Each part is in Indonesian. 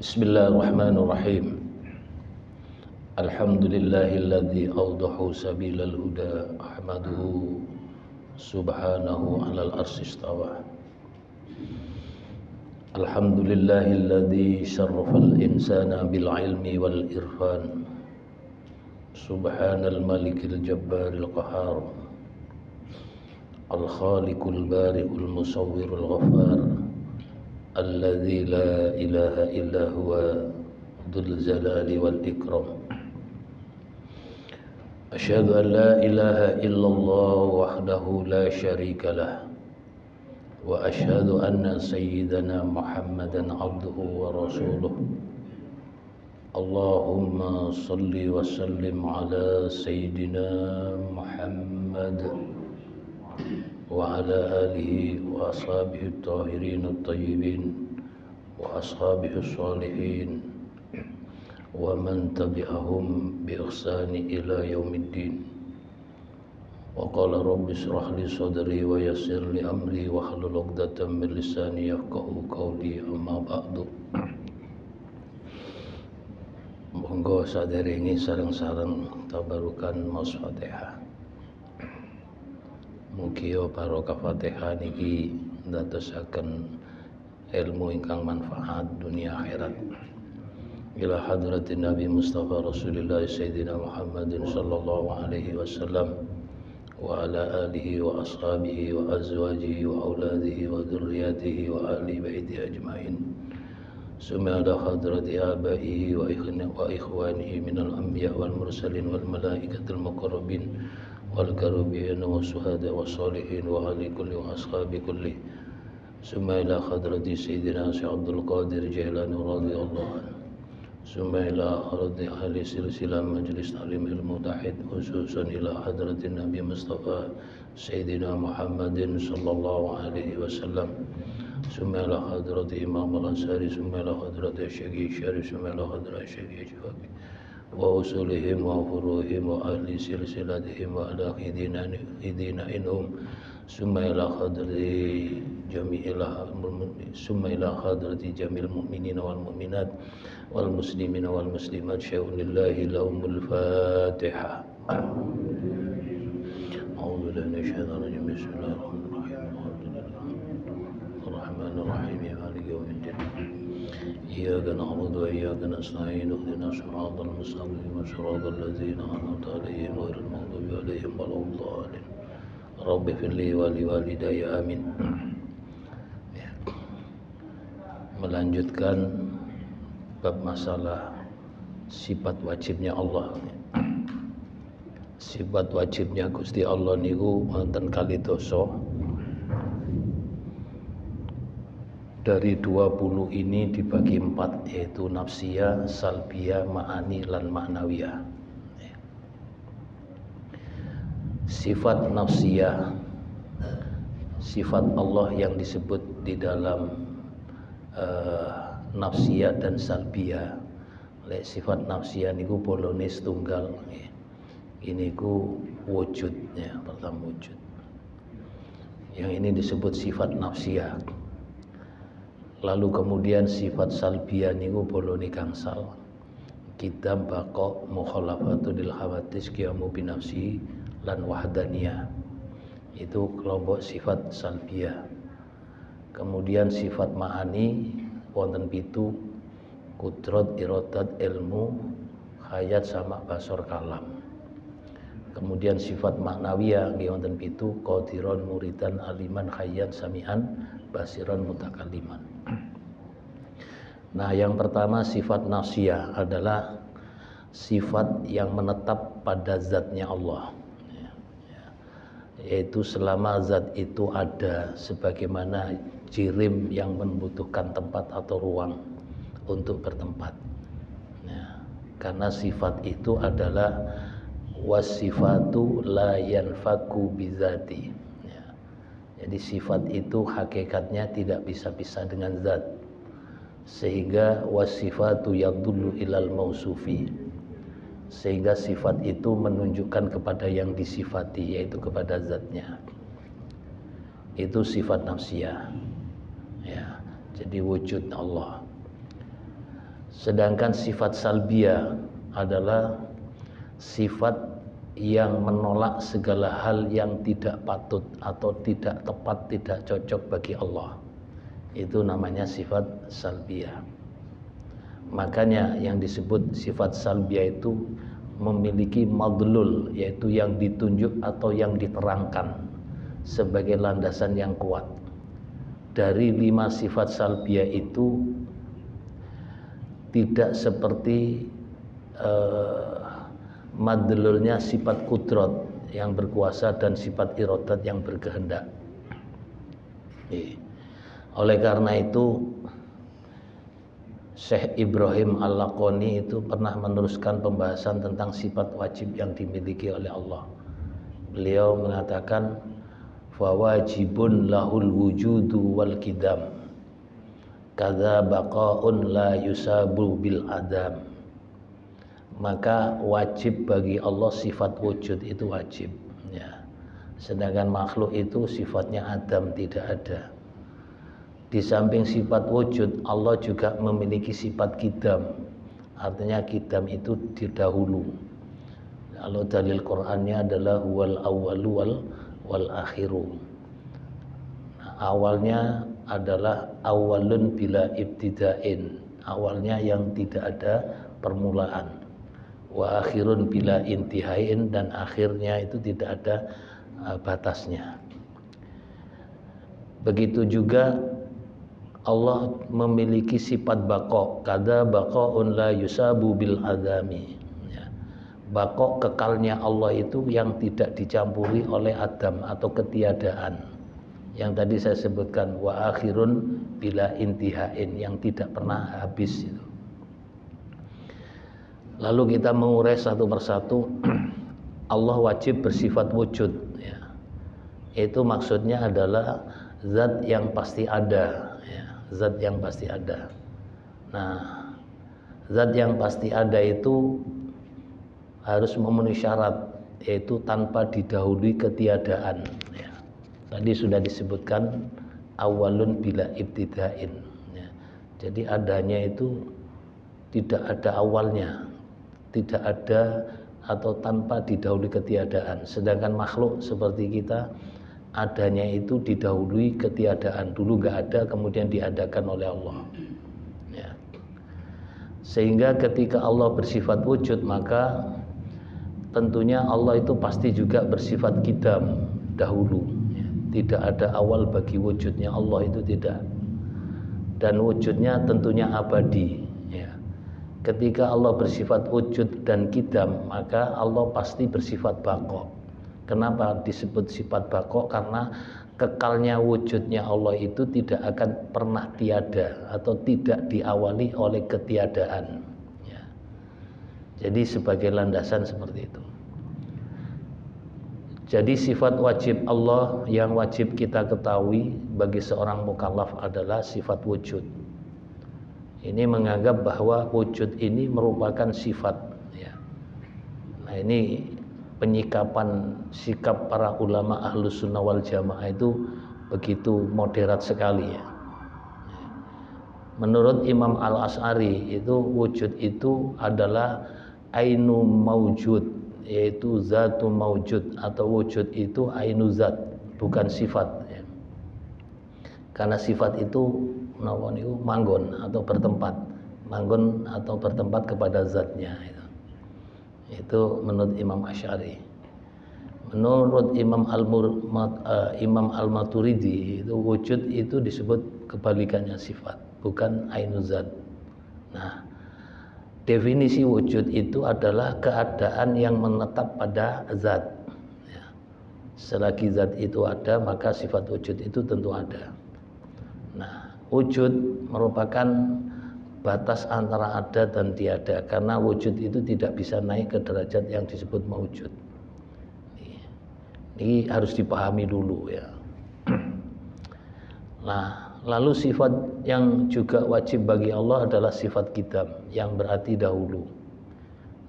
Bismillahirrahmanirrahim. Alhamdulillahilladzi awdahu sabilal huda. Ahmaduhu subhanahu alal arsy istawa. Alhamdulillahilladzi syarrafal insana bil ilmi wal irfan. Subhanal malikil jabbaril qahar. Al khaliqul bari'ul musawwirul ghaffar. Alladzi la ilaha illa huwa dzul jalali wal ikram. Asyhadu an la ilaha illallah wahdahu la syarika lah. Wa asyhadu anna sayyidana Muhammadan abduhu wa rasuluh. Allahumma salli wa sallim ala sayyidina Muhammad wa ala alihi wa ashabihi at-tahirin at-tayyibin wa ashabihi as-salihin wa man tabi'ahum bi ihsani ila yaumiddin. Wa qala rabbi shrah li sadri wa yassir li amri wa hlul 'uqdatam min lisani yafqahu qawli, amma ba'du. Monggo saderenge sareng-sareng tabarukan maos Fatihah. Mugi barokah Fatihah niki ndadosaken ilmu ingkang manfaat dunia akhirat. Ila hadratin Nabi Mustafa Rasulullah Sayyidina Muhammadin sallallahu alaihi wasallam wa ala alihi wa ashabihi wa azwajihi wa auladihi wa dzurriyyatihi wa ahli baiti ajmain. Summa ala hadrati abaihi wa ikhwanihi minal anbiya wal mursalin wal malaikatil muqarrabin wal karubin wa suhada wa salihin wa ahli kulli wa ashabi kulli. Summa ila hadrati Sayyidina Syekh Abdul Qadir Jailani radhiyallahu anhu. Summa ila hadrati ahli silsilah majlis ta'lim ilmu tauhid, khususan ila hadrati Nabi Mustafa Sayyidina Muhammadin sallallahu alaihi wasallam. Summa ila hadrati Imam al-Ansari, summa ila hadrati Syekh Syarif, summa ila hadrati Syekh Jawabi wa usulihim wa furuhim wa ahli silsilatihim wa ala khidina inhum. Summa ila hadrati jamil mu'minin wal mu'minat wal muslimin wal muslimat. Syai'unillahi lahumul Fatihah. A'udzu billahi minasyaitonir rajim. Bismillahirrahmanirrahim. Ar-Rahmanir-Rahim. Maliki yaumiddin. Iyyaka na'budu wa iyyaka nasta'in. Ihdinas siratal mustaqim. Siratal ladzina an'amta 'alaihim ghairil maghdubi 'alaihim waladdallin. Rabbi firli wa liwalidayya amin. Melanjutkan bab masalah sifat wajibnya Allah. Sifat wajibnya Gusti Allah niku wonten kalih dosa. Dari 20 ini dibagi 4, yaitu nafsiyah, salbiyah, ma'ani, lan ma'nawiyah. Sifat nafsiyah, sifat Allah yang disebut di dalam nafsiyah dan salbiyah. Sifat nafsiyah niku bolone setunggal. Ini ku wujudnya, pertama wujud. Yang ini disebut sifat nafsiyah. Lalu kemudian sifat salbiyah niku bolone gangsal. Kita baqo mukhalafatul hawadits qiyamu binafsi lan wahdaniyah. Itu kelompok sifat salbiyah. Kemudian sifat ma'ani wonten 7, kudrat, iradat, ilmu, hayat, sama, basar, kalam. Kemudian sifat maknawiyah nggih wonten 7, qadiran, muridan, aliman, hayyan, sami'an, basiran, mutakalliman. Nah, yang pertama sifat nafsiyah adalah sifat yang menetap pada zatnya Allah. Yaitu selama zat itu ada, sebagaimana jirim yang membutuhkan tempat atau ruang untuk bertempat. Karena sifat itu adalah wasifatu la yanfaku bizati. Jadi sifat itu hakikatnya tidak bisa pisah dengan zat. Sehingga wasifatu yadullu ilal mausufi. Sehingga sifat itu menunjukkan kepada yang disifati, yaitu kepada zatnya. Itu sifat nafsiyah. Ya, jadi wujud Allah. Sedangkan sifat salbiyah adalah sifat yang menolak segala hal yang tidak patut atau tidak tepat, tidak cocok bagi Allah. Itu namanya sifat salbiyah. Makanya yang disebut sifat salbiyah itu memiliki madlul, yaitu yang ditunjuk atau yang diterangkan sebagai landasan yang kuat. Dari 5 sifat salbiyah itu tidak seperti madlulnya sifat kudrat yang berkuasa dan sifat iradat yang berkehendak. Oleh karena itu Syekh Ibrahim Al-Laqani itu pernah meneruskan pembahasan tentang sifat wajib yang dimiliki oleh Allah. Beliau mengatakan fawajibun lahul wujudu wal qidam kadza baqaun la yusabu bil adam. Maka wajib bagi Allah sifat wujud itu wajib ya. Sedangkan makhluk itu sifatnya adam, tidak ada. Di samping sifat wujud, Allah juga memiliki sifat qidam. Artinya qidam itu didahulu. Kalau dalil Qur'annya adalah wal awwalu wal akhiru. Nah, awalnya adalah awalun bila ibtida'in, awalnya yang tidak ada permulaan. Wa akhirun bila intihain, dan akhirnya itu tidak ada batasnya. Begitu juga Allah memiliki sifat baqa, kada baqaun la yusabu bil adami. Baqa, kekalnya Allah itu yang tidak dicampuri oleh adam atau ketiadaan. Yang tadi saya sebutkan wa akhirun bila intihain, yang tidak pernah habis itu. Lalu kita mengurai satu persatu. Allah wajib bersifat wujud ya. Itu maksudnya adalah zat yang pasti ada ya. Zat yang pasti ada. Nah, zat yang pasti ada itu harus memenuhi syarat, yaitu tanpa didahului ketiadaan ya. Tadi sudah disebutkan awalun bila ibtida'in ya. Jadi adanya itu tidak ada awalnya, tidak ada atau tanpa didahului ketiadaan. Sedangkan makhluk seperti kita, adanya itu didahului ketiadaan. Dulu nggak ada, kemudian diadakan oleh Allah ya. Sehingga ketika Allah bersifat wujud, maka tentunya Allah itu pasti juga bersifat qidam, dahulu ya. Tidak ada awal bagi wujudnya Allah itu, tidak. Dan wujudnya tentunya abadi ya. Ketika Allah bersifat wujud dan qidam, maka Allah pasti bersifat baqa. Kenapa disebut sifat baqa? Karena kekalnya wujudnya Allah itu tidak akan pernah tiada atau tidak diawali oleh ketiadaan ya. Jadi sebagai landasan seperti itu. Jadi sifat wajib Allah yang wajib kita ketahui bagi seorang mukallaf adalah sifat wujud. Ini menganggap bahwa wujud ini merupakan sifat ya. Nah, ini penyikapan sikap para ulama Ahlus Sunnah wal Jamaah itu begitu moderat sekali ya. Menurut Imam Al-Asy'ari itu wujud itu adalah ainu maujud, yaitu zatu maujud, atau wujud itu ainu zat, bukan sifat ya. Karena sifat itu manggon atau bertempat, manggon atau bertempat kepada zatnya itu menurut Imam Asy'ari. Menurut Imam Al-Maturidi itu wujud itu disebut kebalikannya sifat, bukan ainu zat. Nah, definisi wujud itu adalah keadaan yang menetap pada zat ya. Selagi zat itu ada, maka sifat wujud itu tentu ada. Nah, wujud merupakan batas antara ada dan tiada, karena wujud itu tidak bisa naik ke derajat yang disebut maujud. Ini harus dipahami dulu ya. Nah, lalu sifat yang juga wajib bagi Allah adalah sifat qidam, yang berarti dahulu.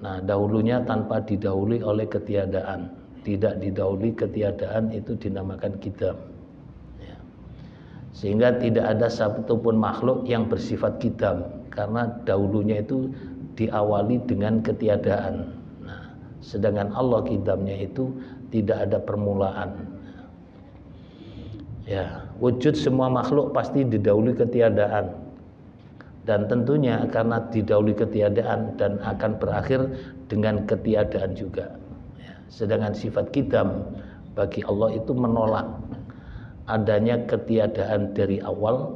Nah, dahulunya tanpa didahului oleh ketiadaan. Tidak didahului ketiadaan itu dinamakan qidam. Sehingga tidak ada satupun makhluk yang bersifat qidam, karena dahulunya itu diawali dengan ketiadaan. Nah, sedangkan Allah qidamnya itu tidak ada permulaan. Ya, wujud semua makhluk pasti didahului ketiadaan. Dan tentunya karena didahului ketiadaan dan akan berakhir dengan ketiadaan juga. Ya, sedangkan sifat qidam bagi Allah itu menolak adanya ketiadaan dari awal.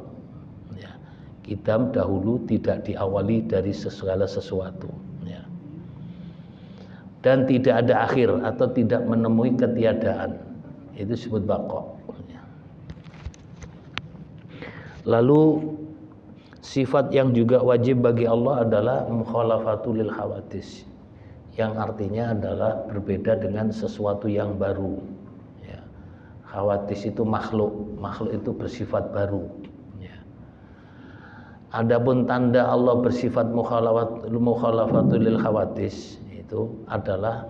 Ya, qidam dahulu tidak diawali dari segala sesuatu. Ya. Dan tidak ada akhir atau tidak menemui ketiadaan. Itu disebut baqa. Ya. Lalu sifat yang juga wajib bagi Allah adalah mukhalafatul lil hawadis, yang artinya adalah berbeda dengan sesuatu yang baru. Ya. Hawadis itu makhluk itu bersifat baru. Ya. Adapun tanda Allah bersifat mukhalafatul lil hawadis itu adalah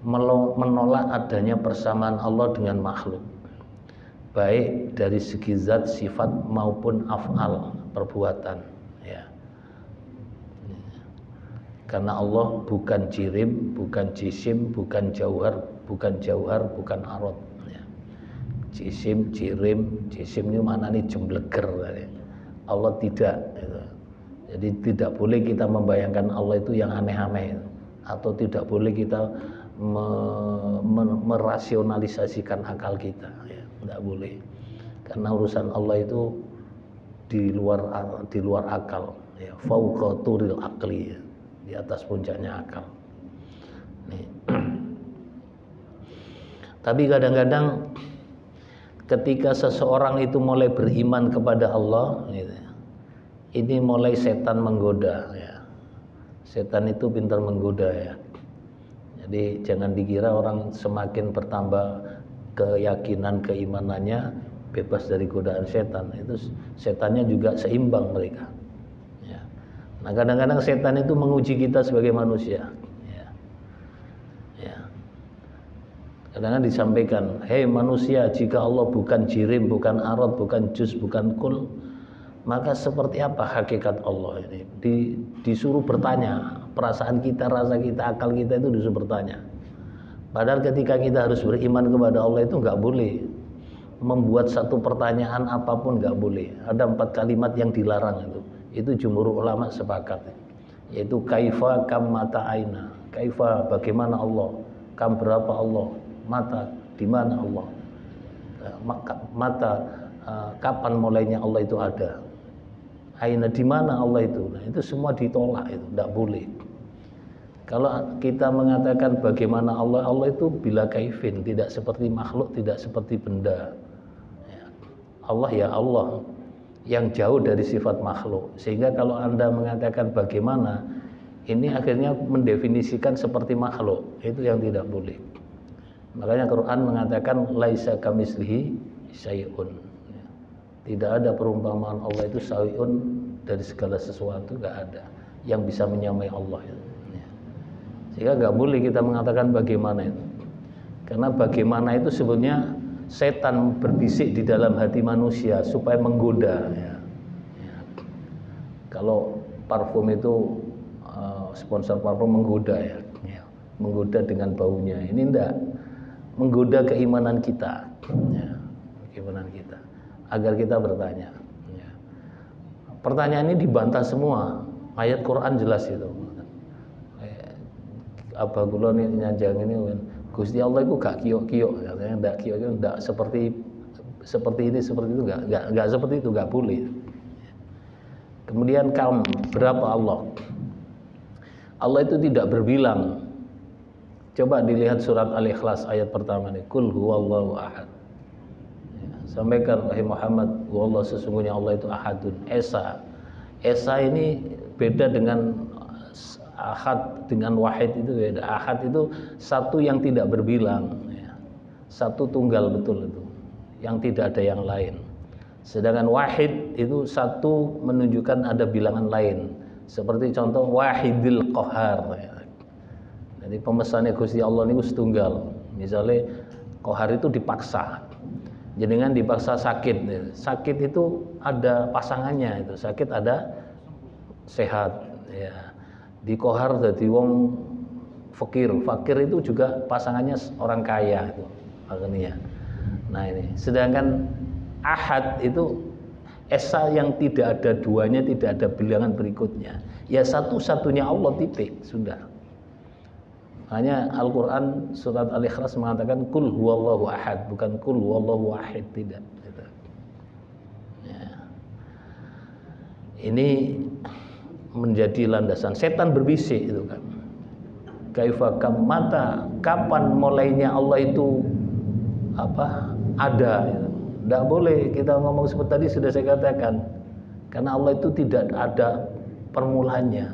menolak adanya persamaan Allah dengan makhluk, baik dari segi zat, sifat maupun af'al, perbuatan. Ya. Karena Allah bukan jirim, bukan jisim, bukan jauhar, bukan arad. Ya. Jisim, jirim, jisim ini maknanya jembleger. Allah tidak. Gitu. Jadi tidak boleh kita membayangkan Allah itu yang aneh-aneh, atau tidak boleh kita merasionalisasikan akal kita. Ya. Tidak boleh, karena urusan Allah itu di luar akal, ya, fauqa turil aqli, ya, di atas puncaknya akal. Nih. Tapi kadang-kadang ketika seseorang itu mulai beriman kepada Allah, gitu, ini mulai setan menggoda. Ya. Setan itu pintar menggoda, ya. Jadi jangan dikira orang semakin bertambah keyakinan keimanannya bebas dari godaan setan. Itu setannya juga seimbang mereka. Ya. Nah, kadang-kadang setan itu menguji kita sebagai manusia. Ya. Ya. Kadang-kadang disampaikan, hei manusia, jika Allah bukan jirim, bukan arad, bukan juz, bukan kul, maka seperti apa hakikat Allah ini? Disuruh bertanya, perasaan kita, rasa kita, akal kita itu disuruh bertanya. Padahal ketika kita harus beriman kepada Allah itu nggak boleh membuat satu pertanyaan apapun, nggak boleh. Ada 4 kalimat yang dilarang itu jumhur ulama sepakat, yaitu kaifa, kam, mata, aina. Kaifa, bagaimana Allah, kam, berapa Allah, mata, di mana Allah, mata, kapan mulainya Allah itu ada, aina, di mana Allah itu. Nah, itu semua ditolak, itu nggak boleh. Kalau kita mengatakan bagaimana Allah, Allah itu bila kaifin, tidak seperti makhluk, tidak seperti benda. Allah ya Allah, yang jauh dari sifat makhluk. Sehingga kalau Anda mengatakan bagaimana, ini akhirnya mendefinisikan seperti makhluk. Itu yang tidak boleh. Makanya Quran mengatakan laisa kamislihi syai'un. Tidak ada perumpamaan Allah itu syai'un, dari segala sesuatu, nggak ada yang bisa menyamai Allah itu. Sehingga nggak boleh kita mengatakan bagaimana itu, karena bagaimana itu sebenarnya setan berbisik di dalam hati manusia supaya menggoda. Ya. Ya. Kalau parfum itu sponsor parfum menggoda, ya. Ya. Menggoda dengan baunya. Ini enggak, menggoda keimanan kita, ya. Keimanan kita, agar kita bertanya. Ya. Pertanyaan ini dibantah semua, ayat Quran jelas itu. Apa kula nyanjang ini Gusti Allah itu gak kiyok-kiyok, katanya ndak kiyok-kiyok, ndak seperti ini seperti itu, enggak seperti itu, enggak boleh. Kemudian kam, berapa Allah? Allah itu tidak berbilang. Coba dilihat surat Al-Ikhlas ayat pertama nih, Qul huwallahu ahad. Ya, sampaikan wahai Muhammad, wallah, sesungguhnya Allah itu ahadun, esa. Esa ini beda dengan ahad dengan wahid, itu beda. Ahad itu satu yang tidak berbilang, ya. Satu tunggal betul itu, yang tidak ada yang lain. Sedangkan wahid itu satu menunjukkan ada bilangan lain. Seperti contoh wahidil qahar, ya. Jadi pemesannya Gusti Allah ini setunggal. Misalnya qahar itu dipaksa, jenengan dipaksa sakit. Sakit itu ada pasangannya, itu sakit ada sehat, ya. Di kohar jadi wong fakir itu juga pasangannya orang kaya itu makanya. Nah ini, sedangkan ahad itu esa yang tidak ada duanya, tidak ada bilangan berikutnya, ya satu-satunya Allah, titik, sudah. Makanya Al-Quran surat Al-Ikhlas mengatakan kul huwallahu ahad, bukan kul huwallahu wahid, tidak gitu. Ya. Ini menjadi landasan. Setan berbisik itu kan, kaifa mata, kapan mulainya Allah itu ada gitu. Tidak boleh kita ngomong seperti tadi sudah saya katakan, karena Allah itu tidak ada permulaannya,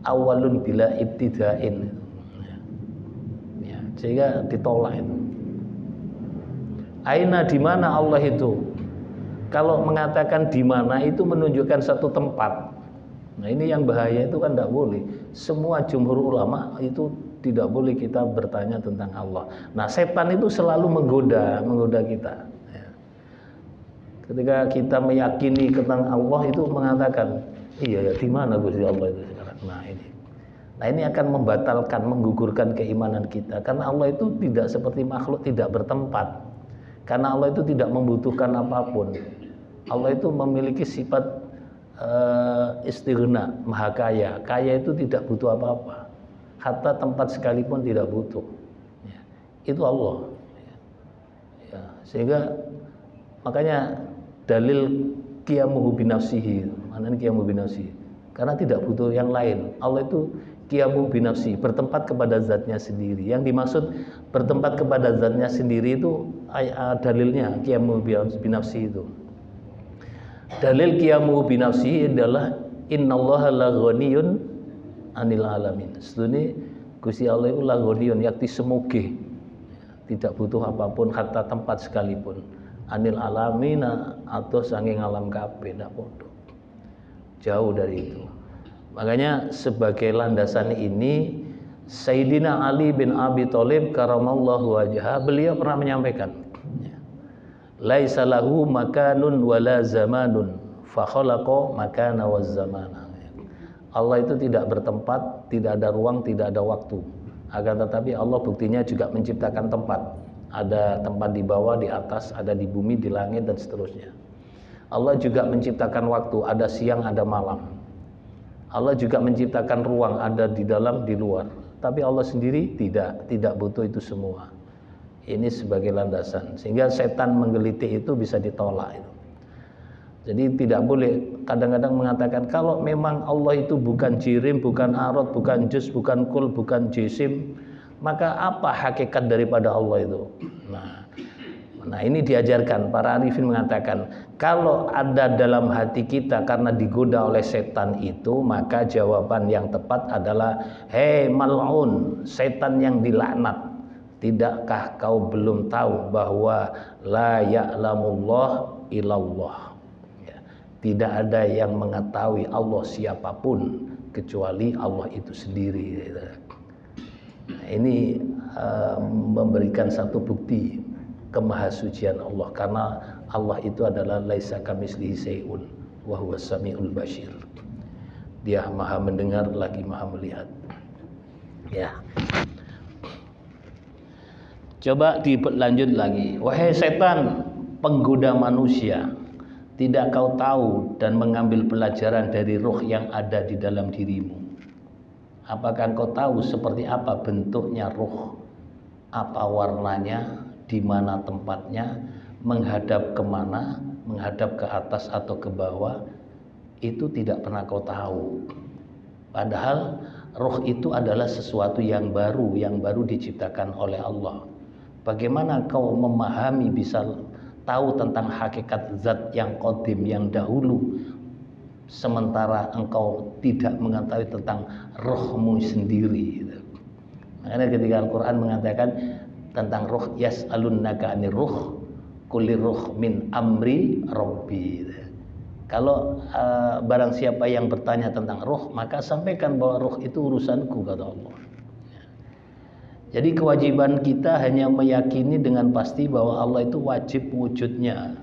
awalun bila ibtidain, ya, sehingga ditolak itu. Aina, di mana Allah itu? Kalau mengatakan di mana itu menunjukkan satu tempat. Nah ini yang bahaya itu kan tidak boleh. Semua jumhur ulama itu tidak boleh kita bertanya tentang Allah. Nah setan itu selalu menggoda kita. Ya. Ketika kita meyakini tentang Allah itu mengatakan, iya ya, di mana Gusti Allah itu sekarang? Nah ini akan membatalkan, menggugurkan keimanan kita. Karena Allah itu tidak seperti makhluk, tidak bertempat. Karena Allah itu tidak membutuhkan apapun. Allah itu memiliki sifat istighna, maha kaya. Kaya itu tidak butuh apa-apa. Hatta tempat sekalipun tidak butuh. Ya, itu Allah. Ya, sehingga makanya dalil qiyamuhu binafsihi. Mana qiyamuhu binafsihi? Karena tidak butuh yang lain. Allah itu qiyamuhu binafsihi, bertempat kepada zatnya sendiri. Yang dimaksud bertempat kepada zatnya sendiri itu dalilnya qiyamuhu binafsihi itu. Dalil qiyamuhu binafsihi adalah innallaha la ghaniyun anil alamin. Sebenarnya Gusti Allah itu la ghaniyun, yakti semuge, tidak butuh apapun, hatta tempat sekalipun, anil alamina, atau sanging alam kabeh, ndak podo, jauh dari itu. Makanya sebagai landasan ini Sayyidina Ali bin Abi Thalib karamallahu wajhah, beliau pernah menyampaikan, laisa lahu makanun wala zamanun fa khalaqa makana waz zamana. Allah itu tidak bertempat, tidak ada ruang, tidak ada waktu. Akan tetapi Allah buktinya juga menciptakan tempat. Ada tempat di bawah, di atas, ada di bumi, di langit, dan seterusnya. Allah juga menciptakan waktu, ada siang, ada malam. Allah juga menciptakan ruang, ada di dalam, di luar. Tapi Allah sendiri tidak butuh itu semua. Ini sebagai landasan, sehingga setan menggelitik itu bisa ditolak itu. Jadi tidak boleh kadang-kadang mengatakan kalau memang Allah itu bukan jirim, bukan arad, bukan juz, bukan kul, bukan jisim, maka apa hakikat daripada Allah itu? Nah ini diajarkan, para arifin mengatakan kalau ada dalam hati kita karena digoda oleh setan itu, maka jawaban yang tepat adalah hei mal'un, setan yang dilaknat, tidakkah kau belum tahu bahwa la ya'lamullah illallah, ya, tidak ada yang mengetahui Allah siapapun kecuali Allah itu sendiri. Nah, ini memberikan satu bukti kemahasucian Allah, karena Allah itu adalah laisa kamitslihi syai'un wa huwas samiul basir. Dia maha mendengar lagi maha melihat. Ya. Coba dilanjut lagi. Wahai setan, penggoda manusia, tidak kau tahu dan mengambil pelajaran dari ruh yang ada di dalam dirimu? Apakah kau tahu seperti apa bentuknya ruh? Apa warnanya? Di mana tempatnya? Menghadap kemana? Menghadap ke atas atau ke bawah? Itu tidak pernah kau tahu. Padahal ruh itu adalah sesuatu yang baru diciptakan oleh Allah. Bagaimana kau memahami, bisa tahu tentang hakikat zat yang qadim, yang dahulu, sementara engkau tidak mengetahui tentang rohmu sendiri. Makanya ketika Al-Quran mengatakan tentang roh, yas'alunnaka 'anir ruh kulli ruh min amri rabbi. Kalau barang siapa yang bertanya tentang roh, maka sampaikan bahwa roh itu urusanku, kata Allah. Jadi kewajiban kita hanya meyakini dengan pasti bahwa Allah itu wajib wujudnya.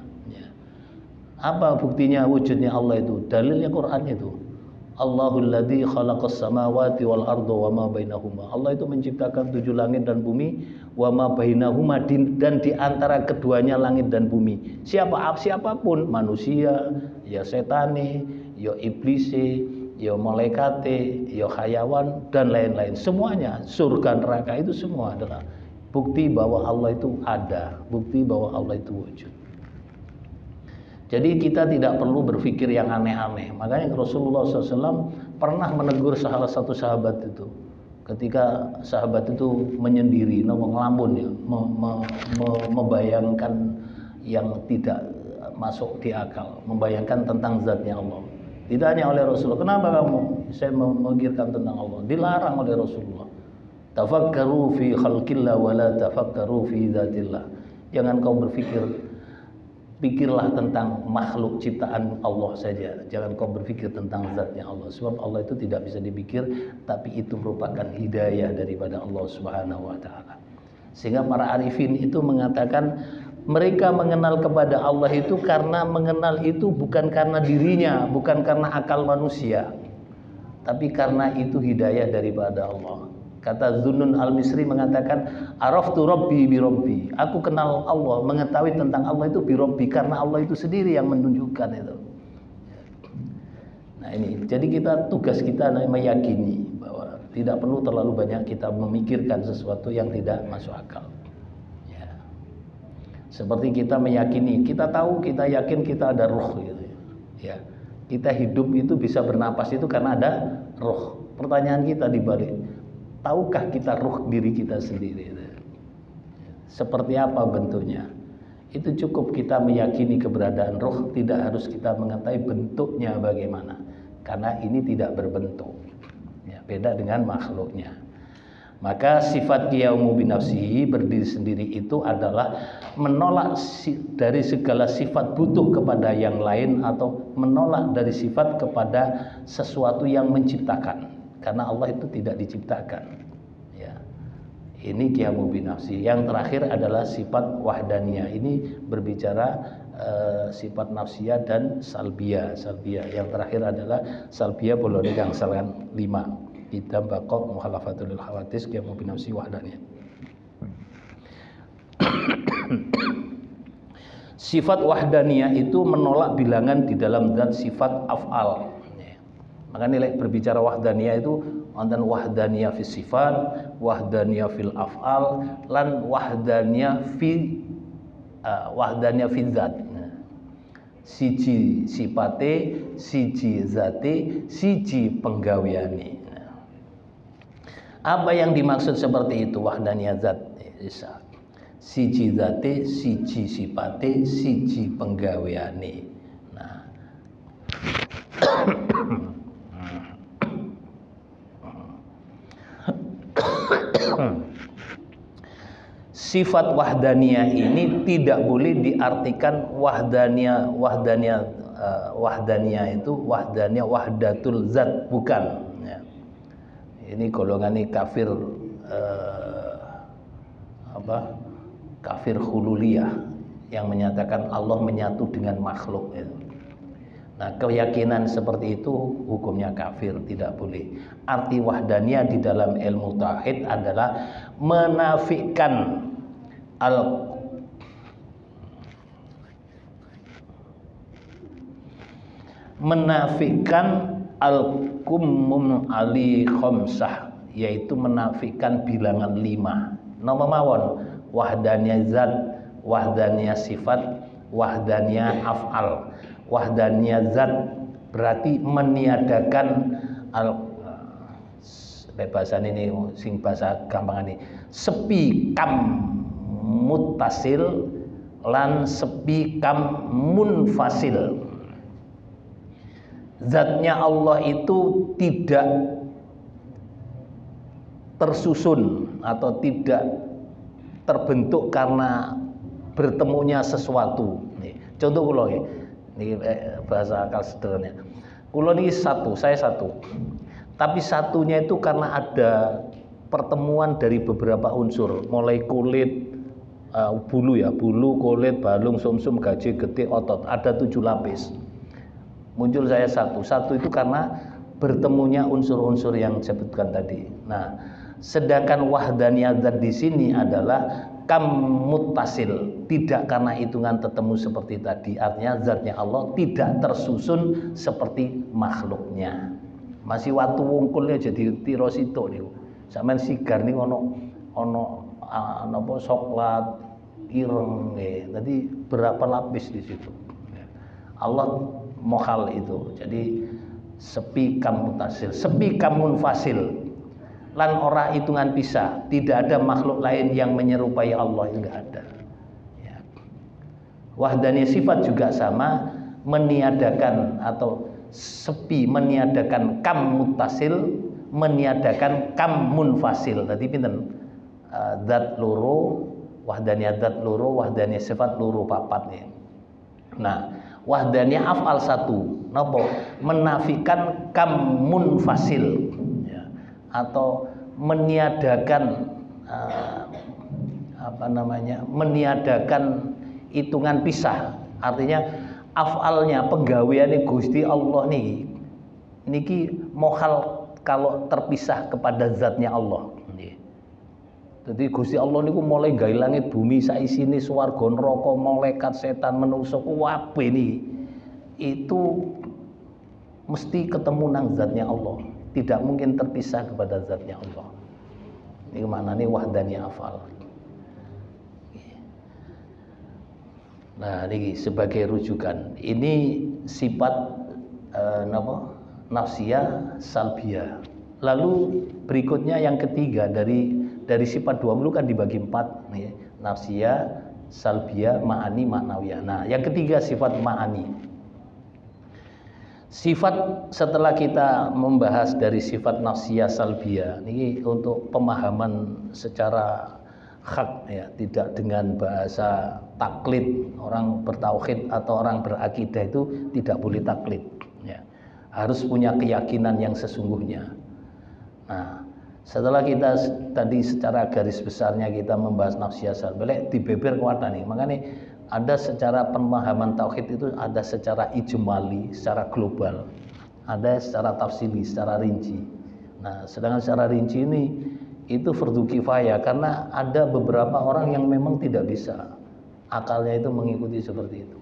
Apa buktinya wujudnya Allah itu? Dalilnya Quran itu. Allahul ladzi khalaqas samawati wal arda wama bainahuma. Allah itu menciptakan 7 langit dan bumi, wama bainahuma, dan di antara keduanya langit dan bumi. Siapapun, manusia, ya setane, ya iblise, ya malaikate, ya hayawan dan lain-lain. Semuanya, surga neraka itu semua adalah bukti bahwa Allah itu ada, bukti bahwa Allah itu wujud. Jadi kita tidak perlu berpikir yang aneh-aneh. Makanya Rasulullah SAW pernah menegur salah satu sahabat itu. Ketika sahabat itu menyendiri, ngelamun ya, membayangkan yang tidak masuk di akal, membayangkan tentang zatnya Allah. Ditanya oleh Rasulullah, kenapa kamu? Saya memikirkan tentang Allah. Dilarang oleh Rasulullah. Tafakkaru fi khalqillah wa la tafakkaru fi dzatillah. Jangan kau pikirlah tentang makhluk ciptaan Allah saja. Jangan kau berpikir tentang zatnya Allah. Sebab Allah itu tidak bisa dipikir, tapi itu merupakan hidayah daripada Allah Subhanahu wa taala. Sehingga para arifin itu mengatakan mereka mengenal kepada Allah itu karena mengenal itu bukan karena dirinya, bukan karena akal manusia, tapi karena itu hidayah daripada Allah. Kata Zunnun al-Misri mengatakan, araftu rabbi bi rabbi. Aku kenal Allah, mengetahui tentang Allah itu bi rabbi, karena Allah itu sendiri yang menunjukkan itu. Nah ini, jadi tugas kita meyakini bahwa tidak perlu terlalu banyak kita memikirkan sesuatu yang tidak masuk akal. Ya. Seperti kita meyakini, kita yakin kita ada roh gitu. Ya. Kita hidup itu bisa bernapas itu karena ada roh. Pertanyaan kita dibalik, tahukah kita ruh diri kita sendiri? Seperti apa bentuknya? Itu cukup kita meyakini keberadaan ruh, tidak harus kita mengetahui bentuknya bagaimana. Karena ini tidak berbentuk. Ya, beda dengan makhluknya. Maka sifat qiyamu binafsihi, berdiri sendiri itu adalah menolak dari segala sifat butuh kepada yang lain atau menolak dari sifat kepada sesuatu yang menciptakan. Karena Allah itu tidak diciptakan. Ya. Ini qiyamu binafsi. Yang terakhir adalah sifat wahdaniyah. Ini berbicara sifat nafsiyah dan salbiyah. Yang terakhir adalah salbiyah boleh digangsalkan 5. Kita baqo mukhalafatul khawatis qiyamu binafsi wahdaniyah. Sifat wahdaniyah itu menolak bilangan di dalam zat sifat af'al. Maka nilai berbicara wahdaniyah itu wonten wahdaniyah fi sifat, wahdaniyah fil af'al, lan wahdaniyah fi zat. Siji sifate, siji zate, siji penggaweane. Apa yang dimaksud seperti itu wahdaniyah zat? Siji zate, siji sifate, siji penggaweane. Nah. Sifat wahdaniyah ini tidak boleh diartikan wahdaniyah itu wahdaniyah wahdatul zat, bukan ya. Ini golongan ini kafir kafir hululiyah yang menyatakan Allah menyatu dengan makhluk ya. Nah, keyakinan seperti itu hukumnya kafir, tidak boleh. Arti wahdaniyah di dalam ilmu tauhid adalah menafikan al-kummum ali khamsah, yaitu menafikan bilangan 5. Nama mawon wahdaniyah zat, wahdaniyah sifat, wahdaniyah af'al. Wahdaniyah zat berarti meniadakan bebasan ini sing bahasa gampangan ini sepi kam muttasil lan sepi kam munfasil. Zatnya Allah itu tidak tersusun atau tidak terbentuk karena bertemunya sesuatu. Contoh kula ini bahasa akal sederhana. Kula ini satu, saya satu. Tapi satunya itu karena ada pertemuan dari beberapa unsur, mulai kulit, bulu ya, bulu, kulit, balung, sumsum, gaji, getih, otot, ada 7 lapis. Muncul saya satu. Satu itu karena bertemunya unsur-unsur yang disebutkan tadi. Nah, sedangkan wahdaniyat zat di sini adalah kam muttasil, tidak karena hitungan ketemu seperti tadi. Artinya zatnya Allah tidak tersusun seperti makhluknya. Masih watu wungkulnya jadi tirosito niku. Sampeyan sigar niku ono apa coklat ireng nggih. Jadi berapa lapis di situ. Allah mohal itu. Jadi sepi kam mutasil, sepi kam munfasil. Lan ora hitungan pisah, tidak ada makhluk lain yang menyerupai Allah, enggak ada. Ya. Wahdaniyah sifat juga sama, meniadakan atau sepi, meniadakan kam mutasil, meniadakan kam munfasil. Tadi pinten? Zat loro, wahdaniyah zat loro, wahdaniyah sifat loro papat nih. Nah, wahdaniyah af'al satu, napa? Menafikan kam munfasil. Atau meniadakan meniadakan hitungan pisah. Artinya afalnya penggaweane Gusti Allah niki mohal kalau terpisah kepada zatnya Allah. Jadi Gusti Allah niku mulai gawe langit bumi saisine swarga neraka malaikat setan manungsa kuwabe niki itu mesti ketemu nang zatnya Allah. Tidak mungkin terpisah kepada zatnya Allah. Ini maknanya wahdaniyah afal. Nah, ini sebagai rujukan. Ini sifat nafsiyah salbiyah. Lalu berikutnya yang ketiga dari sifat 20 kan dibagi 4 nih. Nafsiyah, salbiyah, ma'ani, ma'nawiyah. Nah, yang ketiga sifat ma'ani. Sifat setelah kita membahas dari sifat nafsiyah salbiyah ini untuk pemahaman secara hak ya, tidak dengan bahasa taklid. Orang bertauhid atau orang berakidah itu tidak boleh taklid ya. Harus punya keyakinan yang sesungguhnya. Nah, setelah kita tadi secara garis besarnya kita membahas nafsiyah salbiyah dibeber kuatan nih. Makanya ada secara pemahaman tauhid itu ada secara ijmali, secara global, ada secara tafsili, secara rinci. Nah, sedangkan secara rinci ini itu fardu kifayah karena ada beberapa orang yang memang tidak bisa akalnya itu mengikuti seperti itu.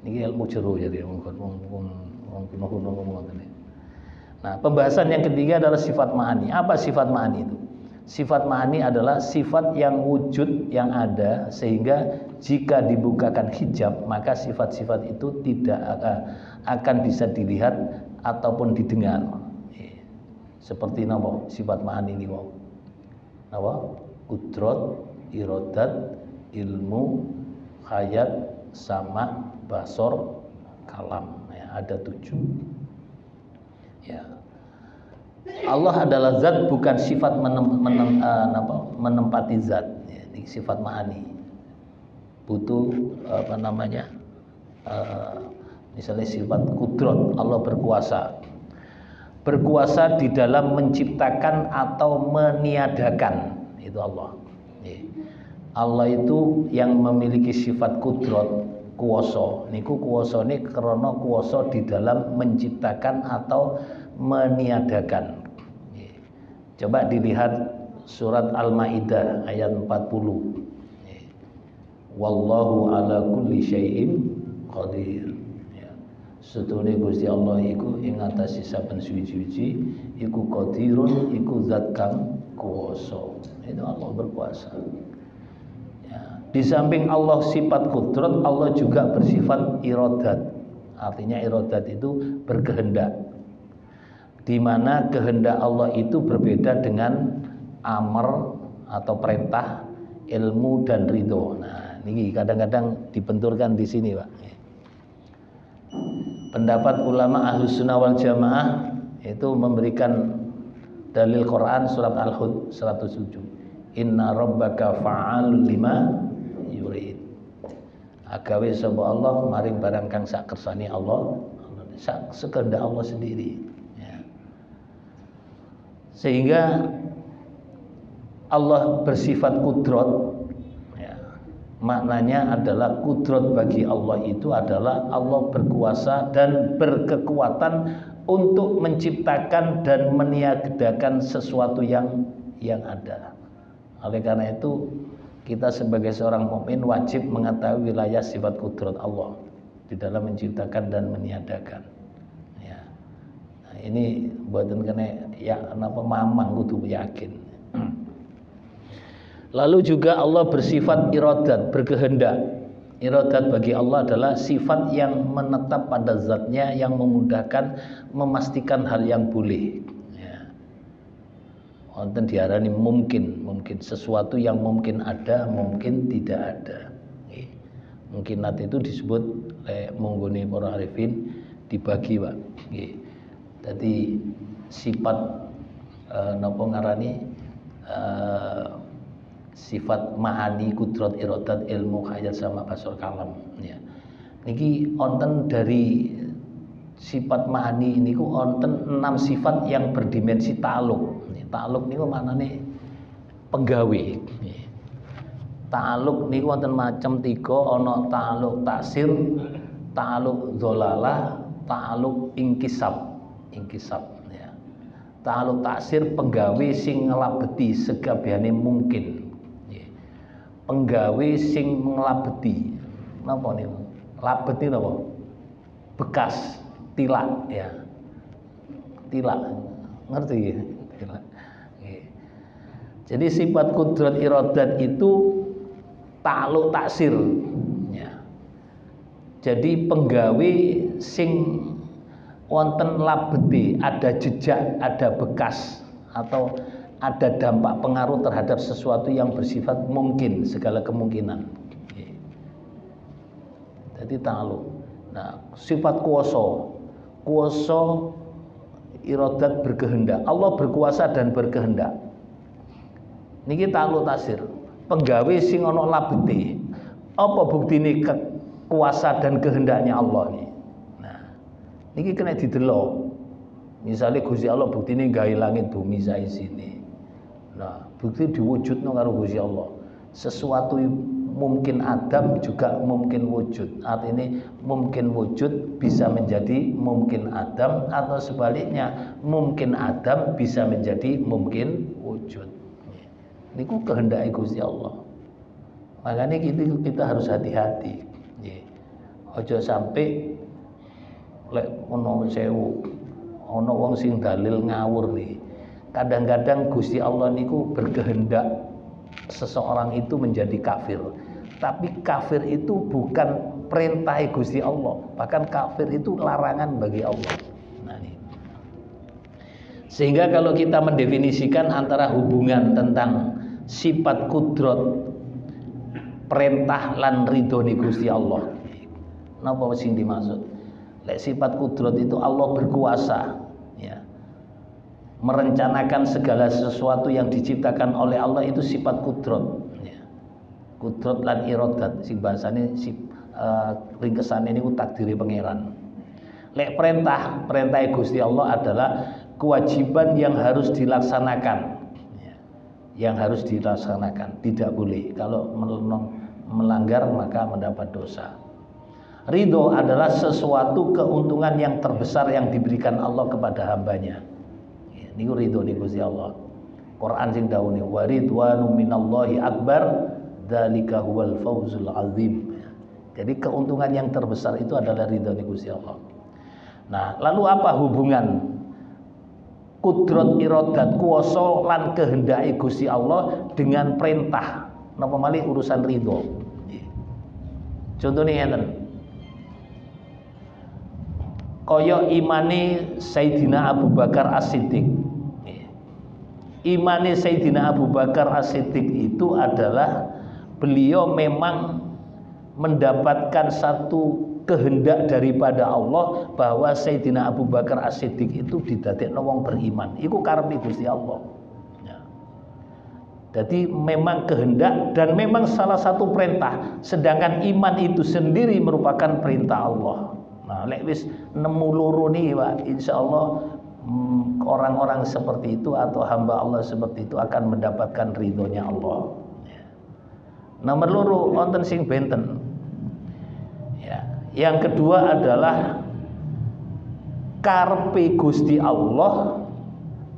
Ini ilmu jero jadi Nah, pembahasan yang ketiga adalah sifat ma'ani. Apa sifat ma'ani itu? Sifat ma'ani adalah sifat yang wujud yang ada sehingga jika dibukakan hijab maka sifat-sifat itu tidak akan bisa dilihat ataupun didengar. Seperti napa sifat ma'ani ini wau. Napa? Qudrat, iradat, ilmu, hayat, sama, basor, kalam. Ya, ada 7. Ya. Allah adalah zat bukan sifat menempati zat. Ya, ini sifat ma'ani. Butuh misalnya sifat kudrat, Allah berkuasa. Berkuasa di dalam menciptakan atau meniadakan, itu Allah. Ya. Allah itu yang memiliki sifat kudrat, kuwasa. Niku kuwasa ini karena kuwasa di dalam menciptakan atau meniadakan. Coba dilihat surat Al-Maidah ayat 40. Wallahu ala kulli syai'in qadir. Setune Gusti Allah iku ing atase saben suci-suci iku qadirun, iku zat kang kuwasa. Itu Allah berkuasa. Ya. Di samping Allah sifat kudrat, Allah juga bersifat iradat. Artinya iradat itu berkehendak. Di mana kehendak Allah itu berbeda dengan amar atau perintah, ilmu dan ridho. Nah, ini kadang-kadang dibenturkan di sini, Pak. Pendapat ulama Ahlus Sunnah wal Jamaah itu memberikan dalil Quran surat Al-Hud 107. Inna rabbaka fa'alun lima yurid. Agawe sapa Allah maring barang kang sak kersane Allah, sak sekehendak Allah sendiri. Ya. Sehingga Allah bersifat kudrat. Maknanya adalah kudrat bagi Allah itu adalah Allah berkuasa dan berkekuatan untuk menciptakan dan meniadakan sesuatu yang ada. Oleh karena itu kita sebagai seorang mukmin wajib mengetahui wilayah sifat kudrat Allah di dalam menciptakan dan meniadakan. Ya. Nah, ini buatan kena ya kenapa mamang kudu yakin. Lalu juga Allah bersifat iradat, berkehendak. Iradat bagi Allah adalah sifat yang menetap pada zatnya, yang memudahkan, memastikan hal yang boleh. Ya. Wonten diarani mungkin sesuatu yang mungkin ada, mungkin tidak ada. Mungkin nanti itu disebut mengguni para arifin dibagi, Pak. Jadi sifat napa ngarani sifat ma'ani, kudrat, iradat, ilmu, khayal sama basar kalam ya. Niki wonten dari sifat ma'ani niku wonten 6 sifat yang berdimensi ta'alluq. Ta'alluq niku maknane penggawe. Ta'alluq niku wonten macam 3, ana ta'alluq taksir, ta'alluq dhalalah, ta'alluq ingkisab ya. Ta'alluq taksir penggawe sing ngelabeti segabehane mungkin. Penggawe sing ngelabeti. Napa niku? Labet niku napa? Bekas, tilak ya. Tilak. Ngerti ya? Tilak. Jadi sifat kudrat iradat itu ta'alluq taksir ya. Jadi penggawe sing wonten labeti, ada jejak, ada bekas atau ada dampak pengaruh terhadap sesuatu yang bersifat mungkin, segala kemungkinan. Jadi ta'alluq. Nah, sifat kuwasa iradat berkehendak. Allah berkuasa dan berkehendak. Niki ta'alluq taksir. Penggawe sing ana labete. Apa buktine kuasa dan kehendaknya Allah nih? Nah, niki kena didelok. Misalnya Gusti Allah buktine gawe langit bumi saisine. Nah, bukti diwujudno karo Gusti Allah. Sesuatu mungkin adam juga mungkin wujud. Artinya mungkin wujud bisa menjadi mungkin adam, atau sebaliknya mungkin adam bisa menjadi mungkin wujud. Niku kehendake Gusti Allah. Makanya kita harus hati-hati. Ojo sampai lek ono sewu, ono wong sing dalil ngawur nih. Kadang-kadang Gusti Allah niku berkehendak seseorang itu menjadi kafir. Tapi kafir itu bukan perintah Gusti Allah, bahkan kafir itu larangan bagi Allah. Nah, ini. Sehingga kalau kita mendefinisikan antara hubungan tentang sifat kudrat, perintah lan ridhone Gusti Allah. Napa sing dimaksud? Lek sifat kudrat itu Allah berkuasa, ya. Merencanakan segala sesuatu yang diciptakan oleh Allah itu sifat kudrat ya. Kudrat lan iradat sing bahasane ringkesane niku takdiri pangeran. Lek perintah Gusti Allah adalah kewajiban yang harus dilaksanakan ya. Yang harus dilaksanakan, tidak boleh. Kalau melanggar maka mendapat dosa. Ridho adalah sesuatu keuntungan yang terbesar yang diberikan Allah kepada hambanya. Niku ridho niku Gusti Allah. Quran sing dawuhe wa ridwanu minallahi akbar dzalika huwal fawzul azim. Jadi keuntungan yang terbesar itu adalah ridho niku Gusti Allah. Nah, lalu apa hubungan kudrat iradat kuwasa lan kehendake Gusti Allah dengan perintah napa malih urusan ridho. Contohnya ngeten. Kaya imane Sayyidina Abu Bakar As-Siddiq. Imane Sayyidina Abu Bakar As-Siddiq itu adalah beliau memang mendapatkan satu kehendak daripada Allah bahwa Sayyidina Abu Bakar As-Siddiq itu didadekno wong beriman. Iku karepe Gusti Allah. Ya. Jadi memang kehendak dan memang salah satu perintah. Sedangkan iman itu sendiri merupakan perintah Allah. Nah, lek wis nemu loro niki, Pak, insyaallah orang-orang seperti itu atau hamba Allah seperti itu akan mendapatkan ridhonya Allah. Ya. Nomor loro wonten sing benten. Ya. Yang kedua adalah karepe Gusti Allah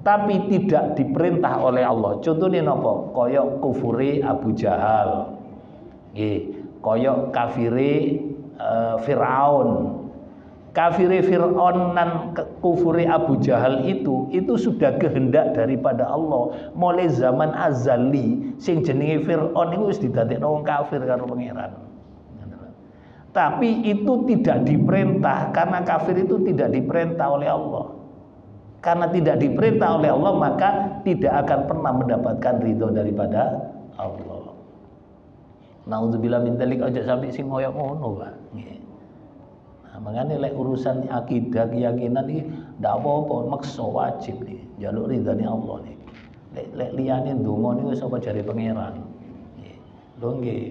tapi tidak diperintah oleh Allah. Contohnya napa? Kaya kufure Abu Jahal. Nggih, kaya kafire Firaun. Kafire Fir'aun dan kufure Abu Jahal itu sudah kehendak daripada Allah. Mulai zaman azali sing jenenge Fir'aun itu wis didadekno wong kafir karo pangeran. Tapi itu tidak diperintah, karena kafir itu tidak diperintah oleh Allah. Karena tidak diperintah oleh Allah, maka tidak akan pernah mendapatkan ridho daripada Allah. Nauzubillah min dzalik, aja sampai sing koyo ngono, Pak. Nah, makanya lek urusan akidah keyakinan iki ndak apa-apa, maksa wajib nih, njaluk ridhane Allah nih. Lek liyane ndonga niku wis apa jare pangeran. Nggih. Lho nggih,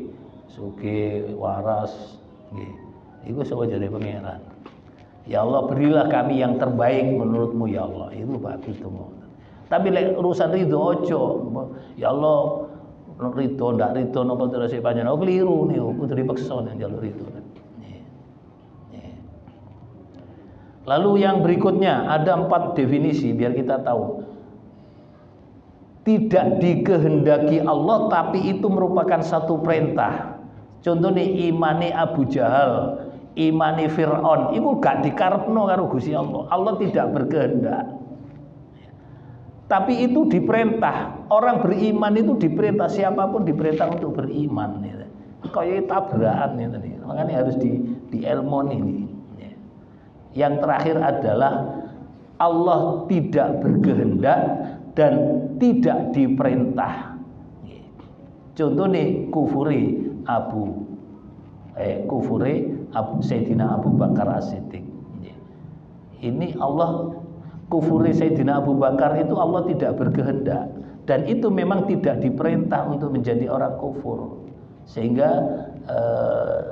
sugih waras nggih. Iku sapa jare pangeran. Ya Allah, berilah kami yang terbaik menurutmu ya Allah. Itu bagus tuh. Tapi lek urusan ridho ojo. Ya Allah, ridho ndak ridho napa terus panjenengan keliru niku, kudu dipaksa nek njaluk ridho. Lalu yang berikutnya ada 4 definisi biar kita tahu. Tidak dikehendaki Allah tapi itu merupakan satu perintah. Contohnya imane Abu Jahal, imane Fir'aun, itu gak dikarepno karo Gusti Allah. Allah tidak berkehendak. Tapi itu diperintah. Orang beriman itu diperintah, siapapun diperintah untuk beriman. Kayak tabrakan ini. Makanya harus dielmon ini. Yang terakhir adalah Allah tidak berkehendak dan tidak diperintah. Contohnya kufuri Sayyidina Abu Bakar As-Siddiq. Ini Allah kufuri Sayyidina Abu Bakar itu Allah tidak berkehendak dan itu memang tidak diperintah untuk menjadi orang kufur. Sehingga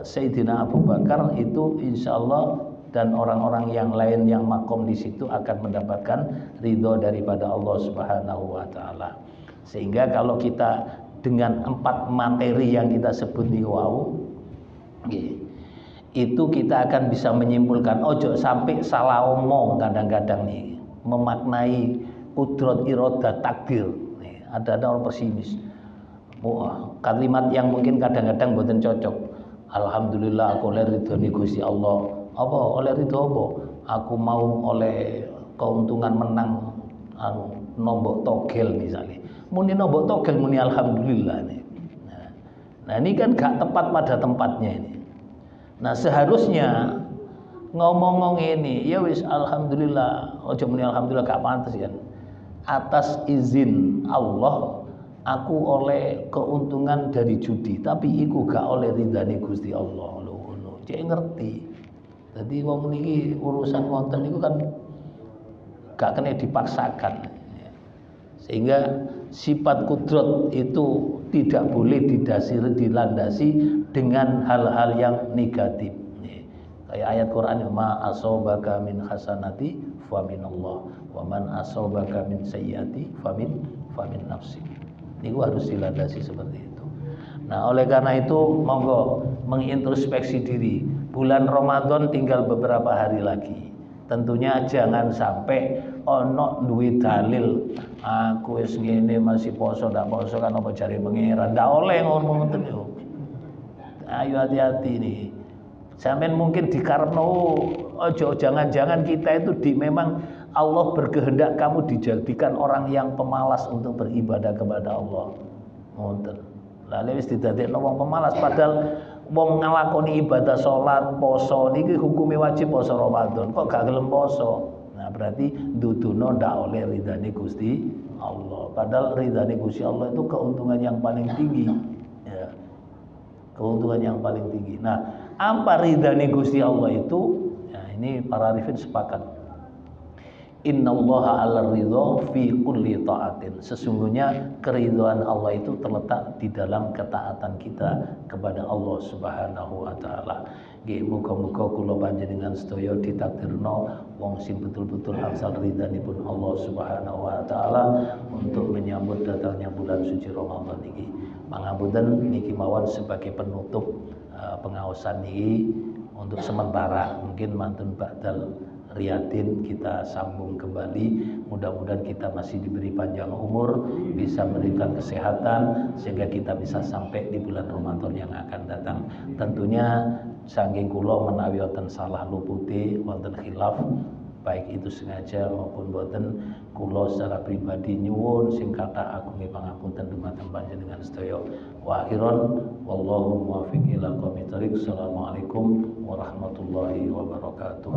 Sayyidina Abu Bakar itu insya Allah dan orang-orang yang lain yang makom di situ akan mendapatkan ridho daripada Allah Subhanahu wa taala. Sehingga kalau kita dengan 4 materi yang kita sebut di wau, itu kita akan bisa menyimpulkan ojo sampai salah omong kadang-kadang nih, memaknai kudrat iroda takdir. Ada orang pesimis. Kalimat yang mungkin kadang-kadang boten cocok. Alhamdulillah aku oleh ridhoni Gusti Allah. Apa oleh ridho apa? Aku mau oleh keuntungan menang nombok togel misalnya. Muni nombok togel muni alhamdulillah nih. Nah ini kan gak tepat pada tempatnya ini. Nah seharusnya ngomong ini ya wis alhamdulillah. Ojo muni alhamdulillah gak pantas kan. Atas izin Allah aku oleh keuntungan dari judi, tapi iku gak oleh ridhani Gusti Allah. Lho, cek ngerti. Jadi wong niki urusan wonten niku kan gak kena dipaksakan. Sehingga sifat kudrat itu tidak boleh dilandasi dengan hal-hal yang negatif. Kayak ayat Quran, ma asobaka min hasanati fa minallah wa man asobaka min sayyiati fa min nafsi. Niku harus dilandasi seperti itu. Nah, oleh karena itu monggo mengintrospeksi diri. Bulan Ramadan tinggal beberapa hari lagi. Tentunya jangan sampai ono duwe dalil aku wis ngene masih poso ndak poso kan apa jare pangeran. Ndak oleh ngono-ngono niku. Ayo hati-hati nih. Sampeyan mungkin dikarepno ojo jangan-jangan kita itu memang Allah berkehendak kamu dijadikan orang yang pemalas untuk beribadah kepada Allah. Ngoten. Lah wis didadekno wong pemalas padahal wong nglakoni ibadah salat, poso niki hukume wajib poso Ramadan. Kok gak gelem poso? Nah, berarti duduno ndak oleh ridhani Gusti Allah. Padahal ridhani Gusti Allah itu keuntungan yang paling tinggi. Ya. Keuntungan yang paling tinggi. Nah, apa ridhani Gusti Allah itu? Ya, ini para arifin sepakat. Innallaha 'ala ridho fi kulli ta'atin. Sesungguhnya keridhaan Allah itu terletak di dalam ketaatan kita kepada Allah Subhanahu wa taala. Nggih, muga-muga kula panjenengan sedaya ditakdirno wong sing betul-betul angsal ridhanipun Allah Subhanahu wa taala untuk menyambut datangnya bulan suci Ramadan niki. Pangapunten niki mawon sebagai penutup pengaosan niki untuk sementara, mungkin mantun ba'dal Riyadin kita sambung kembali. Mudah-mudahan kita masih diberi panjang umur, bisa memberikan kesehatan sehingga kita bisa sampai di bulan Ramadan yang akan datang. Tentunya saking kula menawi wonten salah luputi, wonten khilaf baik itu sengaja maupun boten, kula secara pribadi nyuwun sing kathah agunge pangapunten dumateng panjenengan sedaya. Wa akhiran wallahu muwaffiq ila aqwamit thoriq. Assalamualaikum warahmatullahi wabarakatuh.